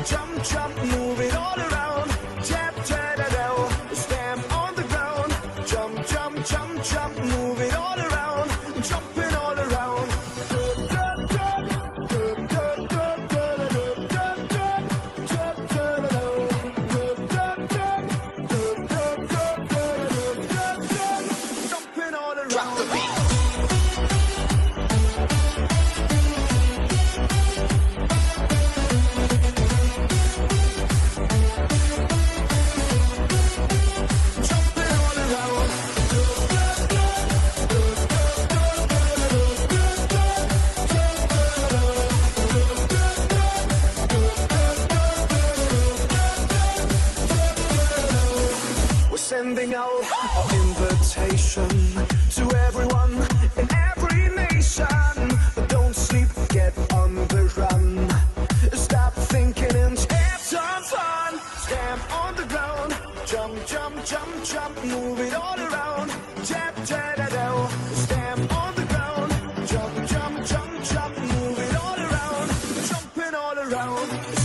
jump, jump, move it all around. Tap, tap, stamp on the ground. Jump, jump, jump, jump, move it all around. Jumping all around. Jumping all around. Drop the beat. Sending out our invitation to everyone in every nation. But don't sleep, get on the run. Stop thinking and have some fun. Stamp on the ground. Jump, jump, jump, jump, move it all around. Tap, tap, stamp on the ground. Jump, jump, jump, jump, move it all around. Jumping all around.